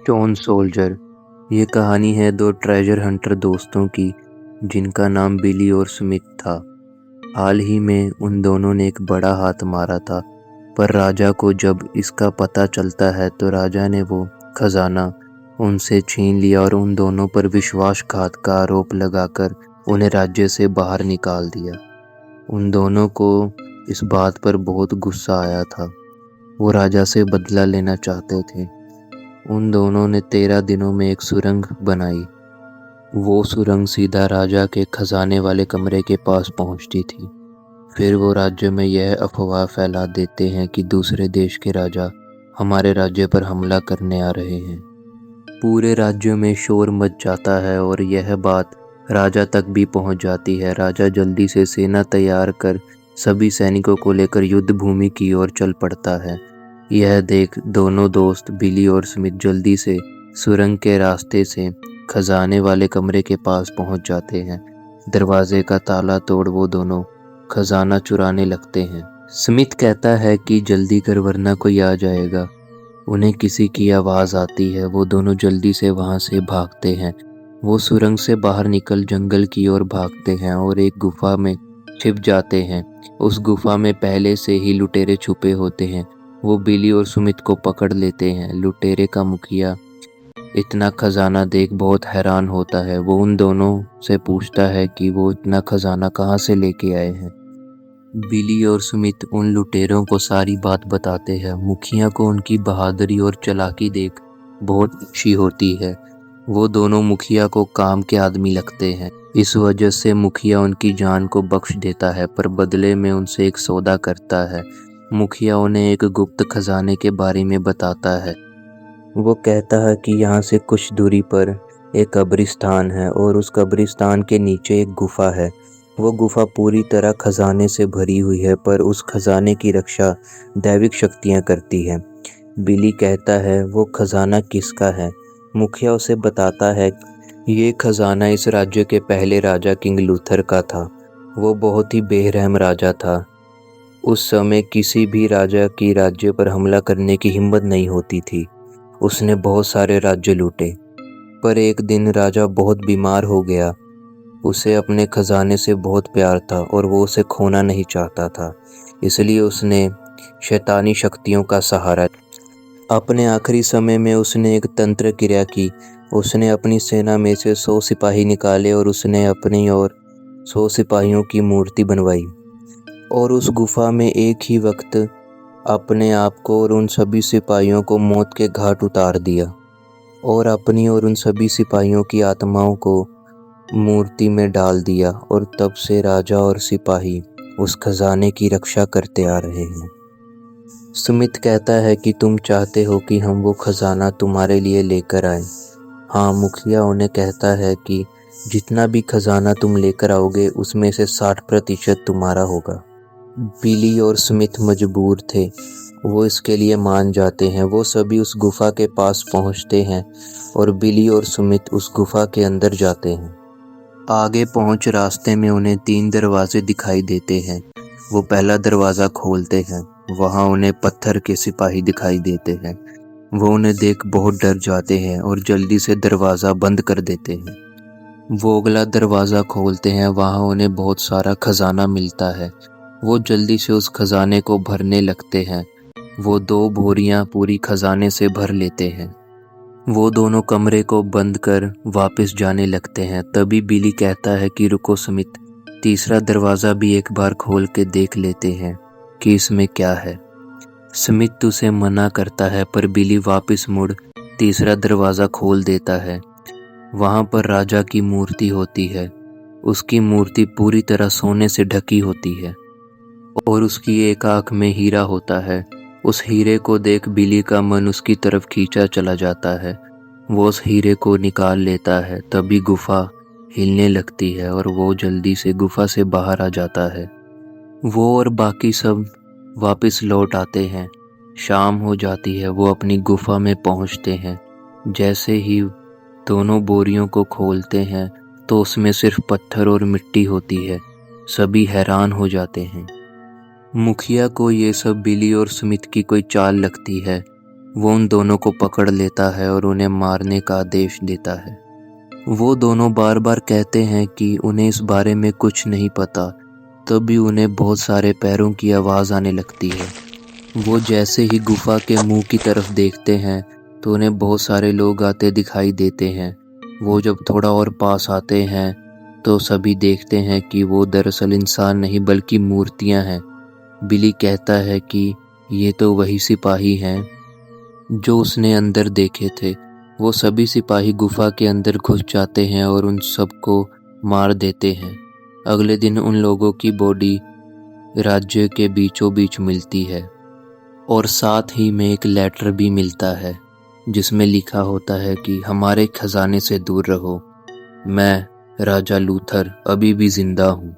Stone soldier. ये कहानी है दो ट्रेजर हंटर दोस्तों की जिनका नाम बिली और स्मिथ था। हाल ही में उन दोनों ने एक बड़ा हाथ मारा था, पर राजा को जब इसका पता चलता है तो राजा ने वो खजाना उनसे छीन लिया और उन दोनों पर विश्वासघात का आरोप लगाकर उन्हें राज्य से बाहर निकाल दिया। उन दोनों को इस बात पर बहुत गुस्सा आया था। वो राजा से बदला लेना चाहते थे। उन दोनों ने 13 दिनों में एक सुरंग बनाई। वो सुरंग सीधा राजा के खजाने वाले कमरे के पास पहुंचती थी। फिर वो राज्य में यह अफवाह फैला देते हैं कि दूसरे देश के राजा हमारे राज्य पर हमला करने आ रहे हैं। पूरे राज्य में शोर मच जाता है और यह बात राजा तक भी पहुंच जाती है। राजा जल्दी से सेना तैयार कर सभी सैनिकों को लेकर युद्ध भूमि की ओर चल पड़ता है। यह देख दोनों दोस्त बिली और स्मिथ जल्दी से सुरंग के रास्ते से खजाने वाले कमरे के पास पहुंच जाते हैं। दरवाजे का ताला तोड़ वो दोनों खजाना चुराने लगते हैं। स्मिथ कहता है कि जल्दी कर वरना कोई आ जाएगा। उन्हें किसी की आवाज़ आती है। वो दोनों जल्दी से वहां से भागते हैं। वो सुरंग से बाहर निकल जंगल की ओर भागते हैं और एक गुफा में छिप जाते हैं। उस गुफा में पहले से ही लुटेरे छुपे होते हैं। वो बिली और सुमित को पकड़ लेते हैं। लुटेरे का मुखिया इतना खजाना देख बहुत हैरान होता है। वो उन दोनों से पूछता है कि वो इतना खजाना कहाँ से लेके आए हैं। बिली और सुमित उन लुटेरों को सारी बात बताते हैं। मुखिया को उनकी बहादुरी और चालाकी देख बहुत खुशी होती है। वो दोनों मुखिया को काम के आदमी लगते हैं। इस वजह से मुखिया उनकी जान को बख्श देता है, पर बदले में उनसे एक सौदा करता है। मुखिया उन्हें एक गुप्त खजाने के बारे में बताता है। वो कहता है कि यहाँ से कुछ दूरी पर एक कब्रिस्तान है और उस कब्रिस्तान के नीचे एक गुफा है। वो गुफा पूरी तरह खजाने से भरी हुई है, पर उस खजाने की रक्षा दैविक शक्तियाँ करती हैं। बिली कहता है वो खजाना किसका है। मुखिया उसे बताता है ये खजाना इस राज्य के पहले राजा किंग लूथर का था। वो बहुत ही बेरहम राजा था। उस समय किसी भी राजा की राज्य पर हमला करने की हिम्मत नहीं होती थी। उसने बहुत सारे राज्य लूटे, पर एक दिन राजा बहुत बीमार हो गया। उसे अपने खजाने से बहुत प्यार था और वो उसे खोना नहीं चाहता था। इसलिए उसने शैतानी शक्तियों का सहारा। अपने आखिरी समय में उसने एक तंत्र क्रिया की। उसने अपनी सेना में से 100 सिपाही निकाले और उसने अपनी और 100 सिपाहियों की मूर्ति बनवाई और उस गुफा में एक ही वक्त अपने आप को और उन सभी सिपाहियों को मौत के घाट उतार दिया और अपनी और उन सभी सिपाहियों की आत्माओं को मूर्ति में डाल दिया। और तब से राजा और सिपाही उस खजाने की रक्षा करते आ रहे हैं। स्मिथ कहता है कि तुम चाहते हो कि हम वो खजाना तुम्हारे लिए लेकर आए। हाँ, मुखिया उन्हें कहता है कि जितना भी खजाना तुम लेकर आओगे उसमें से 60% तुम्हारा होगा। बिली और स्मिथ मजबूर थे। वो इसके लिए मान जाते हैं। वो सभी उस गुफा के पास पहुंचते हैं और बिली और स्मिथ उस गुफा के अंदर जाते हैं। आगे पहुंच रास्ते में उन्हें 3 दरवाजे दिखाई देते हैं। वो पहला दरवाज़ा खोलते हैं। वहां उन्हें पत्थर के सिपाही दिखाई देते हैं। वो उन्हें देख बहुत डर जाते हैं और जल्दी से दरवाज़ा बंद कर देते हैं। वो अगला दरवाज़ा खोलते हैं। वहां उन्हें बहुत सारा खजाना मिलता है। वो जल्दी से उस खजाने को भरने लगते हैं। वो 2 बोरियां पूरी खजाने से भर लेते हैं। वो दोनों कमरे को बंद कर वापस जाने लगते हैं। तभी बिली कहता है कि रुको स्मिथ, तीसरा दरवाज़ा भी एक बार खोल के देख लेते हैं कि इसमें क्या है। स्मिथ उसे मना करता है, पर बिली वापस मुड़ तीसरा दरवाज़ा खोल देता है। वहाँ पर राजा की मूर्ति होती है। उसकी मूर्ति पूरी तरह सोने से ढकी होती है और उसकी एक आंख में हीरा होता है। उस हीरे को देख बिली का मन उसकी तरफ खींचा चला जाता है। वो उस हीरे को निकाल लेता है। तभी गुफा हिलने लगती है और वो जल्दी से गुफा से बाहर आ जाता है। वो और बाकी सब वापस लौट आते हैं। शाम हो जाती है। वो अपनी गुफा में पहुंचते हैं। जैसे ही दोनों बोरियों को खोलते हैं तो उसमें सिर्फ पत्थर और मिट्टी होती है। सभी हैरान हो जाते हैं। मुखिया को ये सब बिली और स्मिथ की कोई चाल लगती है। वो उन दोनों को पकड़ लेता है और उन्हें मारने का आदेश देता है। वो दोनों बार बार कहते हैं कि उन्हें इस बारे में कुछ नहीं पता, तभी उन्हें बहुत सारे पैरों की आवाज़ आने लगती है। वो जैसे ही गुफा के मुंह की तरफ देखते हैं तो उन्हें बहुत सारे लोग आते दिखाई देते हैं। वो जब थोड़ा और पास आते हैं तो सभी देखते हैं कि वो दरअसल इंसान नहीं बल्कि मूर्तियां हैं। बिली कहता है कि ये तो वही सिपाही हैं जो उसने अंदर देखे थे। वो सभी सिपाही गुफा के अंदर घुस जाते हैं और उन सबको मार देते हैं। अगले दिन उन लोगों की बॉडी राज्य के बीचों बीच मिलती है और साथ ही में एक लेटर भी मिलता है जिसमें लिखा होता है कि हमारे खजाने से दूर रहो, मैं राजा लूथर अभी भी जिंदा हूँ।